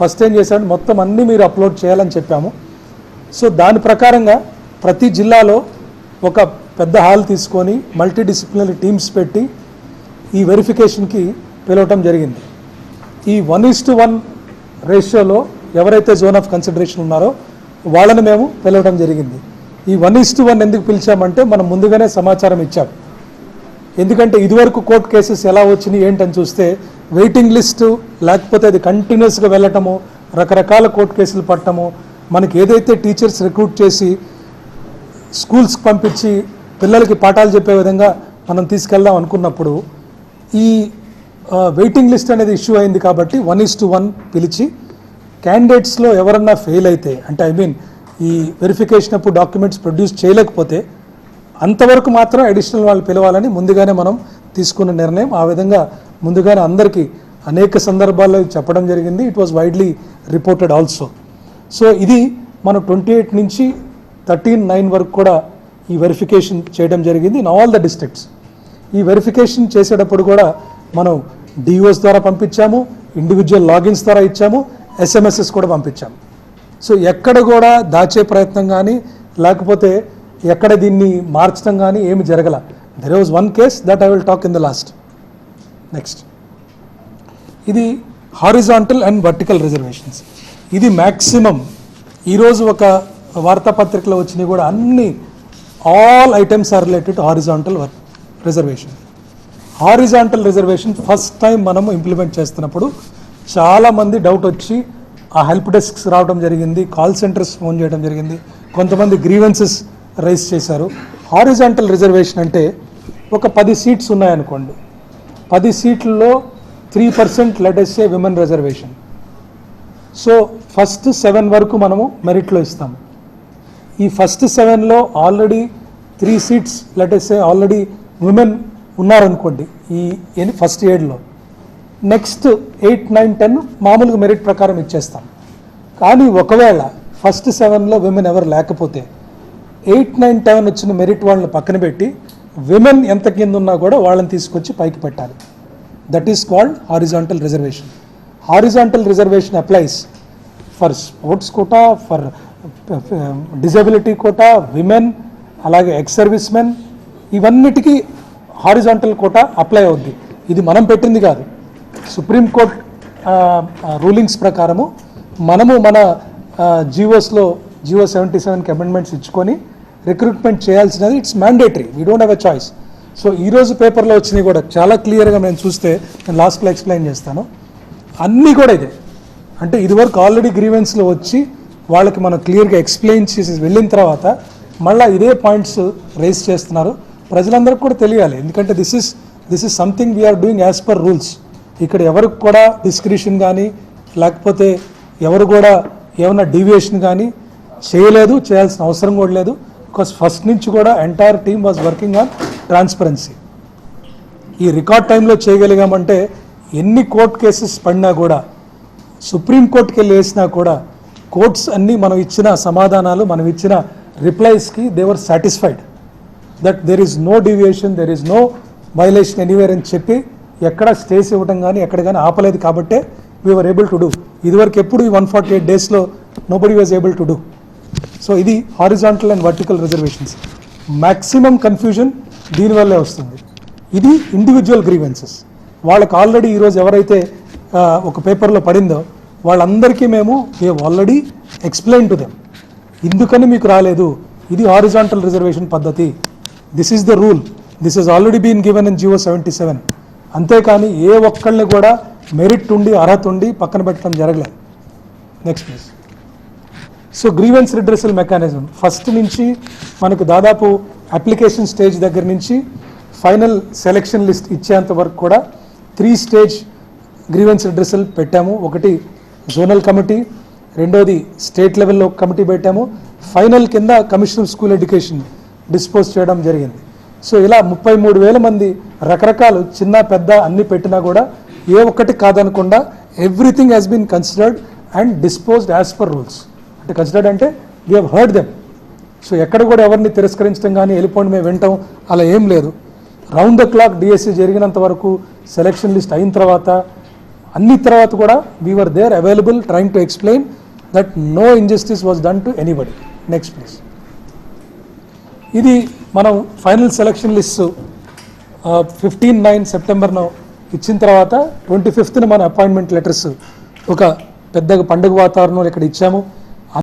First ఏం చేశాడు, మొత్తం అన్నీ మీరు అప్లోడ్ చేయాలని చెప్పాము. సో దాని ప్రకారంగా ప్రతి జిల్లాలో ఒక పెద్ద హాల్ తీసుకొని మల్టీడిసిప్లినరీ టీమ్స్ పెట్టి ఈ వెరిఫికేషన్కి పిలవటం జరిగింది. ఈ 1:1 రేషియోలో ఎవరైతే జోన్ ఆఫ్ కన్సిడరేషన్ ఉన్నారో వాళ్ళని మేము పిలవడం జరిగింది. ఈ 1:1 ఎందుకు పిలిచామంటే మనం ముందుగానే సమాచారం ఇచ్చాం. ఎందుకంటే ఇదివరకు కోర్టు కేసెస్ ఎలా వచ్చినాయి ఏంటని చూస్తే వెయిటింగ్ లిస్టు, లేకపోతే అది కంటిన్యూస్గా వెళ్ళటము, రకరకాల కోర్టు కేసులు పట్టడము, మనకి ఏదైతే టీచర్స్ రిక్రూట్ చేసి స్కూల్స్కి పంపించి పిల్లలకి పాఠాలు చెప్పే విధంగా మనం తీసుకెళ్దాం అనుకున్నప్పుడు ఈ వెయిటింగ్ లిస్ట్ అనేది ఇష్యూ అయింది. కాబట్టి 1:1 పిలిచి క్యాండిడేట్స్లో ఎవరన్నా ఫెయిల్ అయితే, అంటే ఈ వెరిఫికేషన్ అప్పుడు డాక్యుమెంట్స్ ప్రొడ్యూస్ చేయలేకపోతే అంతవరకు మాత్రం అడిషనల్ వాళ్ళు పిలవాలని ముందుగానే మనం తీసుకున్న నిర్ణయం. ఆ విధంగా ముందుగానే అందరికీ అనేక సందర్భాల్లో చెప్పడం జరిగింది. It was widely reported also. So ఇది మనం 28 నుంచి 13/9 వరకు కూడా ఈ వెరిఫికేషన్ చేయడం జరిగింది ఇన్ ఆల్ ద డిస్ట్రిక్ట్స్. ఈ వెరిఫికేషన్ చేసేటప్పుడు కూడా మనం డిఓస్ ద్వారా పంపించాము, ఇండివిజువల్ లాగిన్స్ ద్వారా ఇచ్చాము, ఎస్ఎంఎస్ఎస్ కూడా పంపించాము. సో ఎక్కడ కూడా దాచే ప్రయత్నం కానీ లేకపోతే ఎక్కడ దీన్ని మార్చడం కానీ ఏమి జరగల. There was one case that I will talk in the last. Next, ఇది హారిజాంటల్ అండ్ వర్టికల్ రిజర్వేషన్స్. ఇది మ్యాక్సిమం ఈరోజు ఒక వార్తాపత్రికలో వచ్చినవి కూడా అన్ని all items are related to horizontal reservation. Horizontal reservation first time మనము ఇంప్లిమెంట్ చేస్తున్నప్పుడు చాలామంది డౌట్ వచ్చి ఆ హెల్ప్ డెస్క్స్ రావడం జరిగింది, కాల్ సెంటర్స్ ఫోన్ చేయడం జరిగింది, కొంతమంది గ్రీవెన్సెస్ రైజ్ చేశారు. హారిజాంటల్ రిజర్వేషన్ అంటే ఒక 10 సీట్స్ ఉన్నాయనుకోండి, 10 సీట్లలో 3% let's say women reservation. So first 7 వరకు మనము మెరిట్లో ఇస్తాము. ఈ ఫస్ట్ 7లో already 3 seats let's say already women ఉన్నారనుకోండి ఈ ఫస్ట్ 7లో, నెక్స్ట్ 8, 9, 10 మామూలుగా మెరిట్ ప్రకారం ఇచ్చేస్తాం. కానీ ఒకవేళ ఫస్ట్ 7లో విమెన్ ఎవరు లేకపోతే 8, 9, 10 వచ్చిన మెరిట్ వాళ్ళని పక్కన పెట్టి విమెన్ ఎంత కింద ఉన్నా కూడా వాళ్ళని తీసుకొచ్చి పైకి పెట్టాలి. That is called horizontal reservation. Horizontal reservation applies for sports quota, for disability quota, women, అలాగే ఎక్స్ సర్వీస్ మెన్, ఇవన్నిటికీ హారిజాంటల్ కోటా అప్లై అవుద్ది. ఇది మనం పెట్టింది కాదు. సుప్రీంకోర్టు రూలింగ్స్ ప్రకారము మనము మన జిఓస్లో జిఓ 77కి అమెండ్మెంట్స్ ఇచ్చుకొని రిక్రూట్మెంట్ చేయాల్సినది. It's mandatory, we don't have a choice. So ఈరోజు పేపర్లో వచ్చినవి కూడా చాలా క్లియర్గా నేను చూస్తే నేను లాస్ట్లో ఎక్స్ప్లెయిన్ చేస్తాను. అన్నీ కూడా ఇదే. అంటే ఇదివరకు ఆల్రెడీ గ్రీవెన్స్లో వచ్చి వాళ్ళకి మనం క్లియర్గా ఎక్స్ప్లెయిన్ చేసి వెళ్ళిన తర్వాత మళ్ళీ ఇదే పాయింట్స్ రేస్ చేస్తున్నారు. ప్రజలందరికీ కూడా తెలియాలి. ఎందుకంటే this is something we are doing as per rules. ఇక్కడ ఎవరికి కూడా డిస్క్రిషన్ కానీ లేకపోతే ఎవరు కూడా ఏమైనా డీవియేషన్ కానీ చేయలేదు, చేయాల్సిన అవసరం కూడా లేదు. బికాస్ ఫస్ట్ నుంచి కూడా entire team was working on transparency. ఈ రికార్డ్ టైంలో చేయగలిగామంటే ఎన్ని కోర్ట్ కేసెస్ పడినా కూడా, సుప్రీంకోర్టుకి వెళ్ళి వేసినా కూడా కోర్ట్స్ అన్నీ మనం ఇచ్చిన సమాధానాలు, మనం ఇచ్చిన రిప్లైస్కి they were satisfied that there is no deviation, there is no violation anywhere అని చెప్పి ఎక్కడ స్టేస్ ఇవ్వడం కానీ ఎక్కడ కానీ ఆపలేదు. కాబట్టే we were able to do. ఇదివరకు ఎప్పుడు ఈ 148 డేస్లో nobody was able to do. So ఇది horizontal and vertical reservations. Maximum confusion దీనివల్లే వస్తుంది. ఇది ఇండివిజువల్ గ్రీవెన్సెస్. వాళ్ళకి ఆల్రెడీ ఈరోజు ఎవరైతే ఒక పేపర్లో పడిందో వాళ్ళందరికీ మేము ఆల్రెడీ ఎక్స్ప్లెయిన్ టు దెమ్, ఇందుకని మీకు రాలేదు, ఇది హారిజాంటల్ రిజర్వేషన్ పద్ధతి, this is the rule, this is already been given in GO 77. అంతేకాని ఏ ఒక్కళ్ళని కూడా మెరిట్ ఉండి అర్హత ఉండి పక్కన పెట్టడం జరగలేదు. Next please. So grievance redressal mechanism first నుంచి మనకు దాదాపు అప్లికేషన్ స్టేజ్ దగ్గర నుంచి ఫైనల్ సెలెక్షన్ లిస్ట్ ఇచ్చేంత వరకు కూడా 3 స్టేజ్ గ్రీవెన్స్ రిడ్రెసల్ పెట్టాము. ఒకటి జోనల్ కమిటీ, రెండోది స్టేట్ లెవెల్లో కమిటీ పెట్టాము, ఫైనల్ కింద commission of school education dispose చేయడం జరిగింది. సో ఇలా 33,000 మంది రకరకాలు చిన్న పెద్ద అన్ని పెట్టినా కూడా ఏ ఒక్కటి కాదనకుండా everything has been considered and disposed as per rules. అంటే కన్సిడర్డ్ అంటే we have heard them. So ఎక్కడ కూడా ఎవరిని తిరస్కరించడం కానీ వెళ్ళిపోండి మేము వింటాం అలా ఏం లేదు. రౌండ్ ద క్లాక్ డిఎస్సి జరిగినంత వరకు, సెలెక్షన్ లిస్ట్ అయిన తర్వాత అన్ని తర్వాత కూడా we were there available trying to explain that no injustice was done to anybody. Next please. ఇది మనం ఫైనల్ సెలక్షన్ లిస్ట్ 15/9 సెప్టెంబర్ను ఇచ్చిన తర్వాత 25th మన అపాయింట్మెంట్ లెటర్స్ ఒక పెద్దగా పండుగ వాతావరణంలో ఇక్కడ ఇచ్చాము.